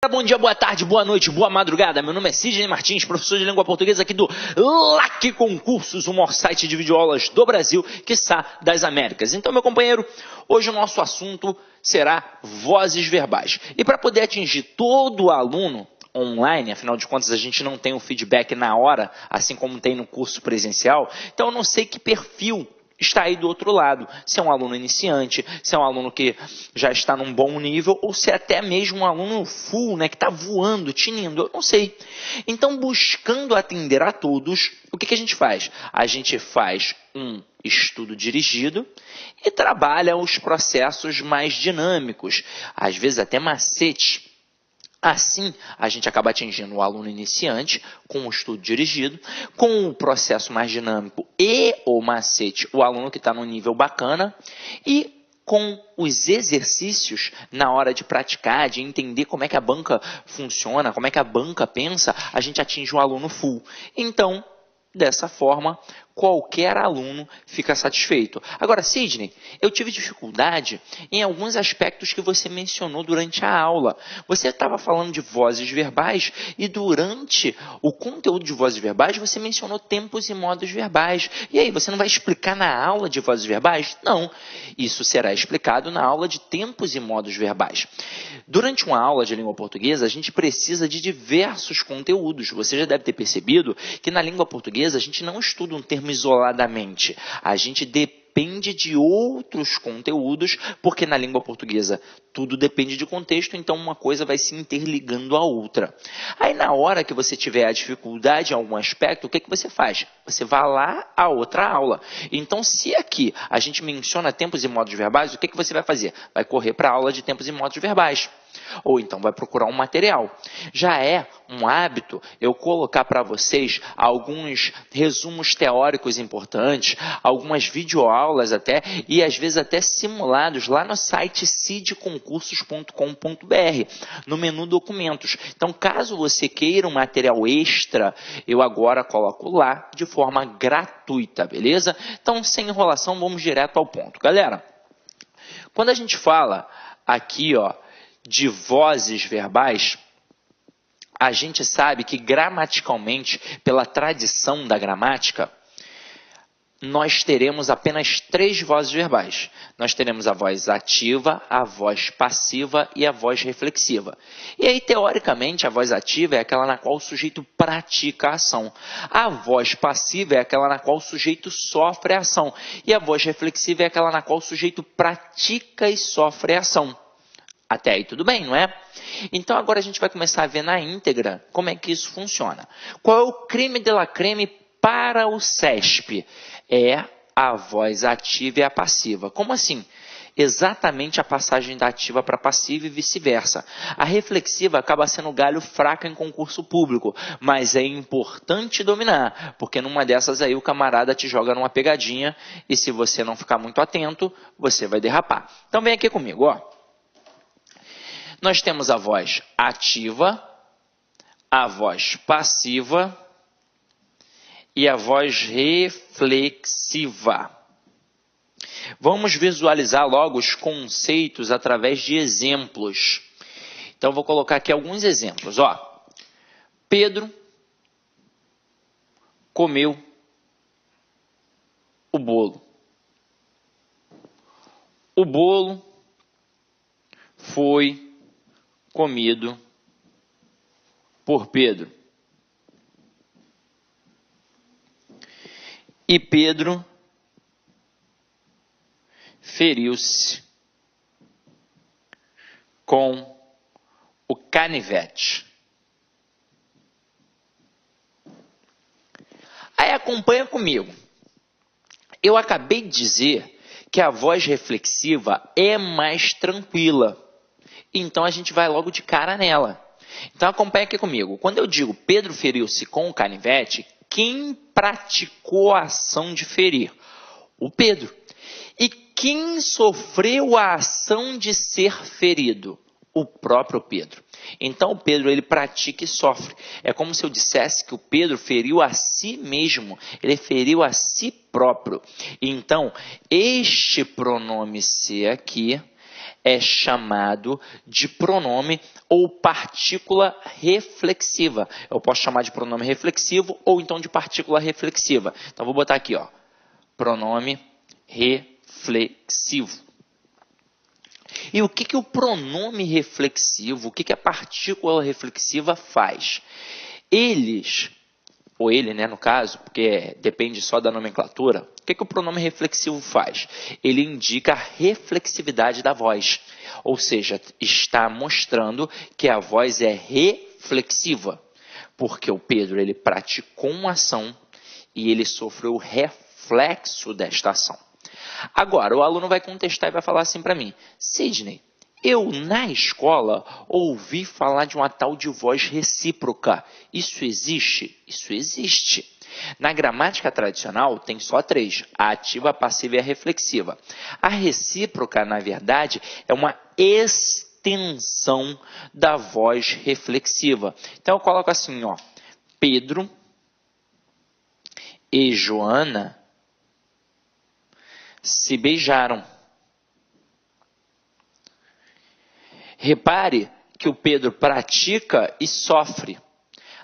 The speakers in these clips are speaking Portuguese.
Bom dia, boa tarde, boa noite, boa madrugada. Meu nome é Sidney Martins, professor de língua portuguesa aqui do LAC Concursos, o maior site de videoaulas do Brasil, quiçá das Américas. Então, meu companheiro, hoje o nosso assunto será vozes verbais. E para poder atingir todo aluno online, afinal de contas a gente não tem o feedback na hora, assim como tem no curso presencial, então eu não sei que perfil está aí do outro lado, se é um aluno iniciante, se é um aluno que já está num bom nível, ou se é até mesmo um aluno full, né, que está voando, tinindo, eu não sei. Então, buscando atender a todos, o que a gente faz? A gente faz um estudo dirigido e trabalha os processos mais dinâmicos, às vezes até macetes. Assim, a gente acaba atingindo o aluno iniciante com o estudo dirigido, com o processo mais dinâmico e o macete, o aluno que está no nível bacana, e com os exercícios na hora de praticar, de entender como é que a banca funciona, como é que a banca pensa, a gente atinge o aluno full. Então, dessa forma, qualquer aluno fica satisfeito. Agora, Sidney, eu tive dificuldade em alguns aspectos que você mencionou durante a aula. Você estava falando de vozes verbais e durante o conteúdo de vozes verbais você mencionou tempos e modos verbais. E aí, você não vai explicar na aula de vozes verbais? Não. Isso será explicado na aula de tempos e modos verbais. Durante uma aula de língua portuguesa, a gente precisa de diversos conteúdos. Você já deve ter percebido que na língua portuguesa a gente não estuda um termo isoladamente. A gente depende de outros conteúdos, porque na língua portuguesa tudo depende de contexto, então uma coisa vai se interligando à outra. Aí na hora que você tiver a dificuldade em algum aspecto, o que você faz? Você vai lá a outra aula. Então, se aqui a gente menciona tempos e modos verbais, o que você vai fazer? Vai correr para a aula de tempos e modos verbais. Ou então vai procurar um material. Já é um hábito eu colocar para vocês alguns resumos teóricos importantes, algumas videoaulas até, e às vezes até simulados lá no site cidconcursos.com.br, no menu documentos. Então, caso você queira um material extra, eu agora coloco lá de forma gratuita, beleza? Então, sem enrolação, vamos direto ao ponto. Galera, quando a gente fala aqui, de vozes verbais, a gente sabe que gramaticalmente, pela tradição da gramática, nós teremos apenas 3 vozes verbais. Nós teremos a voz ativa, a voz passiva e a voz reflexiva. E aí, teoricamente, a voz ativa é aquela na qual o sujeito pratica a ação. A voz passiva é aquela na qual o sujeito sofre a ação. E a voz reflexiva é aquela na qual o sujeito pratica e sofre a ação. Até aí tudo bem, não é? Então agora a gente vai começar a ver na íntegra como é que isso funciona. Qual é o crime de la creme para o CESP? É a voz ativa e a passiva. Como assim? Exatamente a passagem da ativa para a passiva e vice-versa. A reflexiva acaba sendo galho fraco em concurso público, mas é importante dominar, porque numa dessas aí o camarada te joga numa pegadinha e se você não ficar muito atento, você vai derrapar. Então vem aqui comigo, Nós temos a voz ativa, a voz passiva e a voz reflexiva. Vamos visualizar logo os conceitos através de exemplos. Então, vou colocar aqui alguns exemplos. Pedro comeu o bolo. O bolo foi comido por Pedro. E Pedro feriu-se com o canivete. Aí acompanha comigo. Eu acabei de dizer que a voz reflexiva é mais tranquila. Então, a gente vai logo de cara nela. Então, acompanha aqui comigo. Quando eu digo Pedro feriu-se com o canivete, quem praticou a ação de ferir? O Pedro. E quem sofreu a ação de ser ferido? O próprio Pedro. Então, o Pedro, ele pratica e sofre. É como se eu dissesse que o Pedro feriu a si mesmo. Ele feriu a si próprio. Então, este pronome se aqui é chamado de pronome ou partícula reflexiva. Eu posso chamar de pronome reflexivo ou então de partícula reflexiva. Então, vou botar aqui, ó, pronome reflexivo. E o que o pronome reflexivo, o que a partícula reflexiva faz? Eles, ou ele, né, no caso, porque depende só da nomenclatura, o que o pronome reflexivo faz? Ele indica a reflexividade da voz, ou seja, está mostrando que a voz é reflexiva, porque o Pedro ele praticou uma ação e ele sofreu o reflexo desta ação. Agora, o aluno vai contestar e vai falar assim para mim: Sidney, eu na escola ouvi falar de uma tal de voz recíproca. Isso existe? Isso existe. Na gramática tradicional tem só 3, a ativa, a passiva e a reflexiva. A recíproca, na verdade, é uma extensão da voz reflexiva. Então eu coloco assim, ó, Pedro e Joana se beijaram. Repare que o Pedro pratica e sofre.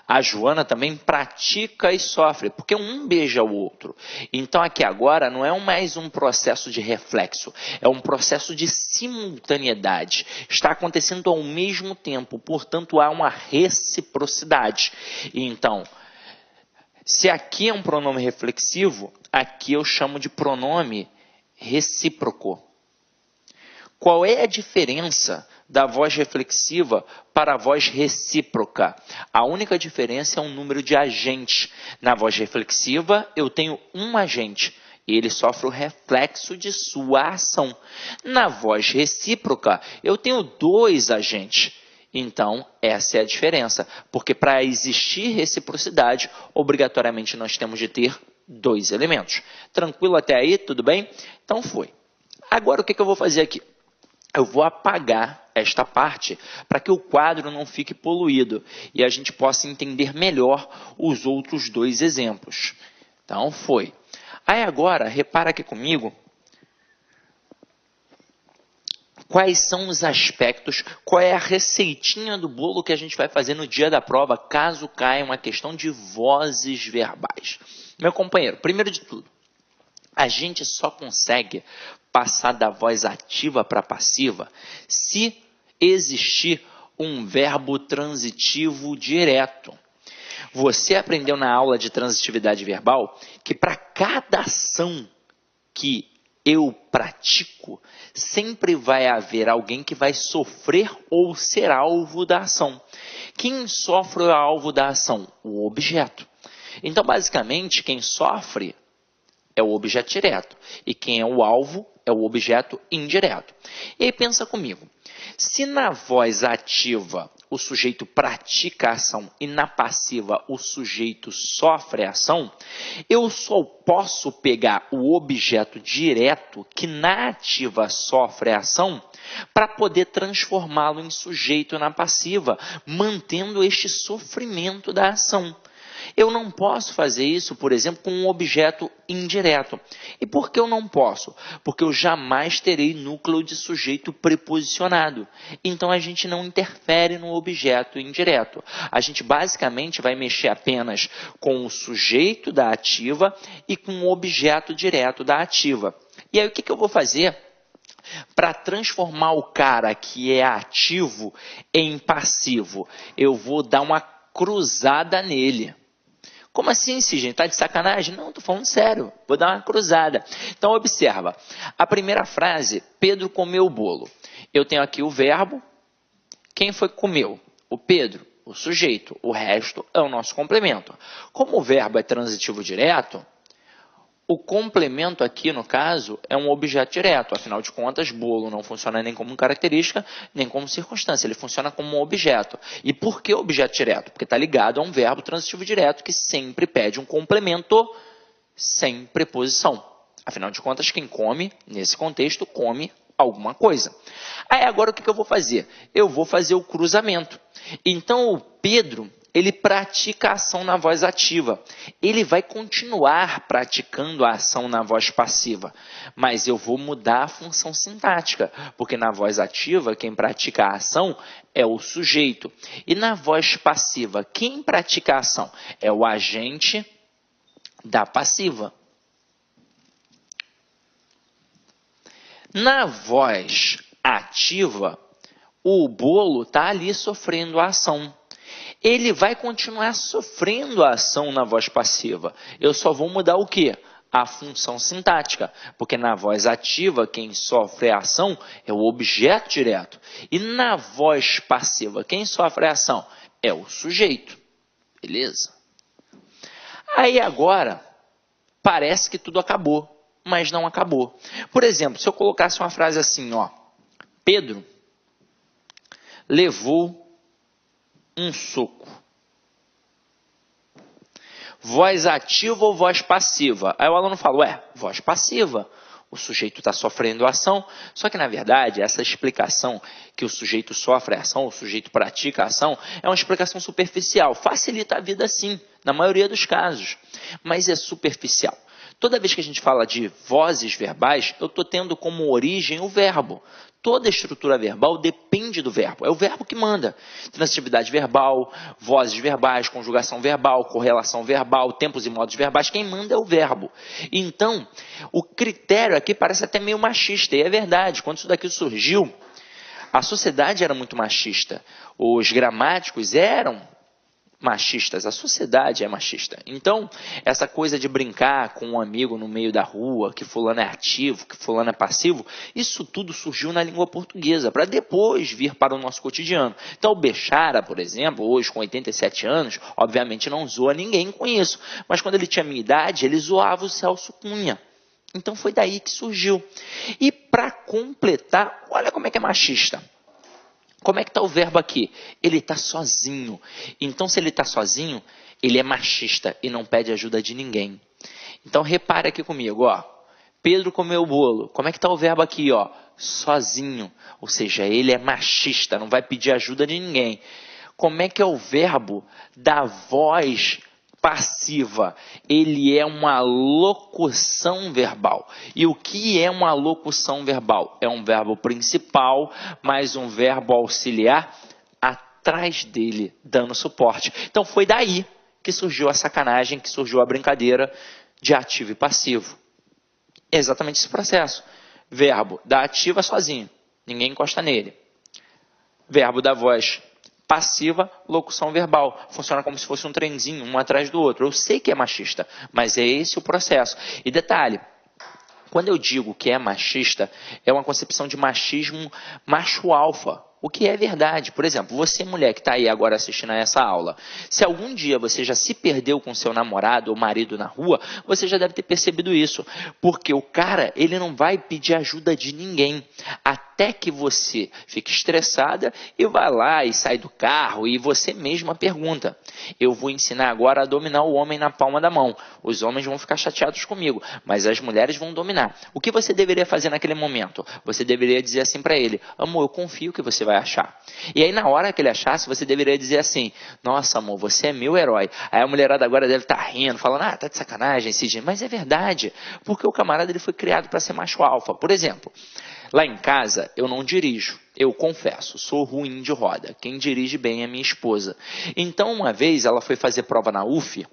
A Joana também pratica e sofre, porque um beija o outro. Então aqui agora não é mais um processo de reflexo, é um processo de simultaneidade. Está acontecendo ao mesmo tempo, portanto há uma reciprocidade. Então, se aqui é um pronome reflexivo, aqui eu chamo de pronome recíproco. Qual é a diferença da voz reflexiva para a voz recíproca? A única diferença é o número de agentes. Na voz reflexiva, eu tenho um agente e ele sofre o reflexo de sua ação. Na voz recíproca, eu tenho 2 agentes. Então, essa é a diferença, porque para existir reciprocidade, obrigatoriamente nós temos de ter 2 elementos. Tranquilo até aí? Tudo bem? Então foi. Agora o que eu vou fazer aqui? Eu vou apagar esta parte para que o quadro não fique poluído e a gente possa entender melhor os outros 2 exemplos. Então foi. Aí agora, repara aqui comigo, quais são os aspectos, qual é a receitinha do bolo que a gente vai fazer no dia da prova, caso caia uma questão de vozes verbais. Meu companheiro, primeiro de tudo, a gente só consegue passar da voz ativa para passiva se existir um verbo transitivo direto. Você aprendeu na aula de transitividade verbal que para cada ação que eu pratico, sempre vai haver alguém que vai sofrer ou ser alvo da ação. Quem sofre é o alvo da ação? O objeto. Então, basicamente, quem sofre é o objeto direto. E quem é o alvo é o objeto indireto. E aí pensa comigo. Se na voz ativa o sujeito pratica a ação e na passiva o sujeito sofre a ação, eu só posso pegar o objeto direto que na ativa sofre a ação para poder transformá-lo em sujeito na passiva, mantendo este sofrimento da ação. Eu não posso fazer isso, por exemplo, com um objeto indireto. E por que eu não posso? Porque eu jamais terei núcleo de sujeito preposicionado. Então, a gente não interfere no objeto indireto. A gente basicamente vai mexer apenas com o sujeito da ativa e com o objeto direto da ativa. E aí, o que eu vou fazer para transformar o cara que é ativo em passivo? Eu vou dar uma cruzada nele. Como assim, Sidney? Está de sacanagem? Não, estou falando sério. Vou dar uma cruzada. Então, observa. A primeira frase, Pedro comeu o bolo. Eu tenho aqui o verbo. Quem foi que comeu? O Pedro, o sujeito. O resto é o nosso complemento. Como o verbo é transitivo direto, o complemento aqui, no caso, é um objeto direto. Afinal de contas, bolo não funciona nem como característica, nem como circunstância. Ele funciona como um objeto. E por que objeto direto? Porque está ligado a um verbo transitivo direto que sempre pede um complemento sem preposição. Afinal de contas, quem come, nesse contexto, come alguma coisa. Aí agora o que eu vou fazer? Eu vou fazer o cruzamento. Então, o Pedro, ele pratica a ação na voz ativa. Ele vai continuar praticando a ação na voz passiva, mas eu vou mudar a função sintática, porque na voz ativa, quem pratica a ação é o sujeito. E na voz passiva, quem pratica a ação é o agente da passiva. Na voz ativa, o bolo está ali sofrendo a ação. Ele vai continuar sofrendo a ação na voz passiva. Eu só vou mudar o quê? A função sintática. Porque na voz ativa, quem sofre a ação é o objeto direto. E na voz passiva, quem sofre a ação é o sujeito. Beleza? Aí agora, parece que tudo acabou, mas não acabou. Por exemplo, se eu colocasse uma frase assim, ó, Pedro levou um soco. Voz ativa ou voz passiva? Aí o aluno fala, voz passiva. O sujeito está sofrendo a ação, só que na verdade essa explicação que o sujeito sofre a ação, o sujeito pratica a ação, é uma explicação superficial. Facilita a vida sim, na maioria dos casos, mas é superficial. Toda vez que a gente fala de vozes verbais, eu estou tendo como origem o verbo. Toda estrutura verbal depende do verbo. É o verbo que manda. Transitividade verbal, vozes verbais, conjugação verbal, correlação verbal, tempos e modos verbais. Quem manda é o verbo. Então, o critério aqui parece até meio machista. E é verdade. Quando isso daqui surgiu, a sociedade era muito machista. Os gramáticos eram machistas, a sociedade é machista. Então, essa coisa de brincar com um amigo no meio da rua, que fulano é ativo, que fulano é passivo, isso tudo surgiu na língua portuguesa, para depois vir para o nosso cotidiano. Então, o Bechara, por exemplo, hoje com 87 anos, obviamente não zoa ninguém com isso, mas quando ele tinha minha idade, ele zoava o Celso Cunha. Então, foi daí que surgiu. E para completar, olha como é que é machista. Como é que está o verbo aqui? Ele está sozinho. Então, se ele está sozinho, ele é machista e não pede ajuda de ninguém. Então, repare aqui comigo, ó. Pedro comeu o bolo. Como é que está o verbo aqui, ó? Sozinho. Ou seja, ele é machista, não vai pedir ajuda de ninguém. Como é que é o verbo da voz passiva? Ele é uma locução verbal. E o que é uma locução verbal? É um verbo principal, mais um verbo auxiliar atrás dele, dando suporte. Então foi daí que surgiu a sacanagem, que surgiu a brincadeira de ativo e passivo. É exatamente esse processo. Verbo da ativa sozinho, ninguém encosta nele. Verbo da voz passiva, locução verbal. Funciona como se fosse um trenzinho, um atrás do outro. Eu sei que é machista, mas é esse o processo. E detalhe, quando eu digo que é machista, é uma concepção de machismo macho-alfa. O que é verdade. Por exemplo, você mulher que está aí agora assistindo a essa aula, se algum dia você já se perdeu com seu namorado ou marido na rua, você já deve ter percebido isso. Porque o cara, ele não vai pedir ajuda de ninguém. Até que você fique estressada e vá lá e sai do carro e você mesma pergunta. Eu vou ensinar agora a dominar o homem na palma da mão. Os homens vão ficar chateados comigo, mas as mulheres vão dominar. O que você deveria fazer naquele momento? Você deveria dizer assim para ele, amor, eu confio que você vai achar. E aí na hora que ele achasse, você deveria dizer assim, nossa amor, você é meu herói. Aí a mulherada agora deve estar rindo, falando, tá de sacanagem, Sidney. Mas é verdade, porque o camarada ele foi criado para ser macho alfa. Por exemplo, lá em casa eu não dirijo, eu confesso, sou ruim de roda. Quem dirige bem é minha esposa. Então uma vez ela foi fazer prova na UF,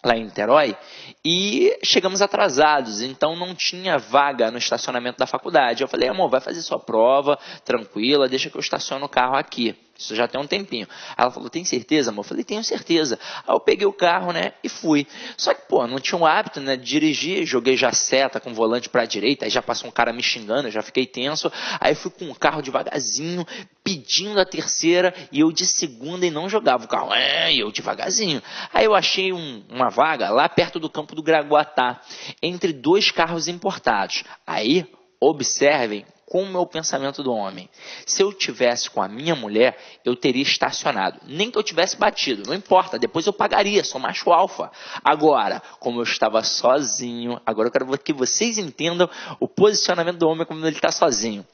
lá em Niterói, e chegamos atrasados, então não tinha vaga no estacionamento da faculdade. Eu falei, amor, vai fazer sua prova, tranquila, deixa que eu estaciono o carro aqui. Isso já tem um tempinho. Aí ela falou, tem certeza, amor? Eu falei, tenho certeza. Aí eu peguei o carro, né, e fui. Só que, não tinha o hábito, né, de dirigir, joguei já seta com o volante para a direita, aí já passou um cara me xingando, eu já fiquei tenso. Aí fui com o carro devagarzinho, pedindo a terceira, e eu de segunda e não jogava o carro. E eu devagarzinho. Aí eu achei uma vaga lá perto do campo do Graguatá, entre dois carros importados. Aí, observem como é o pensamento do homem. Se eu tivesse com a minha mulher, eu teria estacionado. Nem que eu tivesse batido, não importa, depois eu pagaria, sou macho alfa. Agora, como eu estava sozinho, agora eu quero que vocês entendam o posicionamento do homem quando ele está sozinho.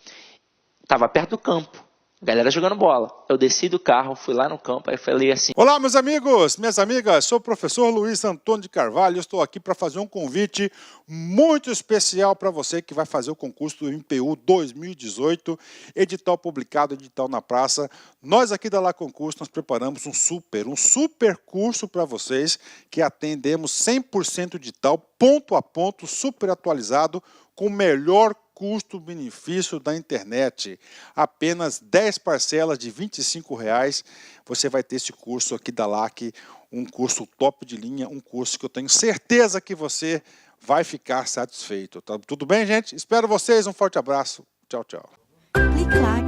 Estava perto do campo. galera jogando bola. Eu desci do carro, fui lá no campo, aí falei assim... Olá, meus amigos, minhas amigas, sou o professor Luiz Antônio de Carvalho, estou aqui para fazer um convite muito especial para você que vai fazer o concurso do MPU 2018, edital publicado, edital na praça. Nós aqui da La Concurso, nós preparamos um super curso para vocês, que atendemos 100% edital, ponto a ponto, super atualizado, com o melhor custo-benefício da internet. Apenas 10 parcelas de R$ 25,00. Você vai ter esse curso aqui da LAC, um curso top de linha, um curso que eu tenho certeza que você vai ficar satisfeito. Tá tudo bem, gente? Espero vocês. Um forte abraço. Tchau, tchau. Clique LAC.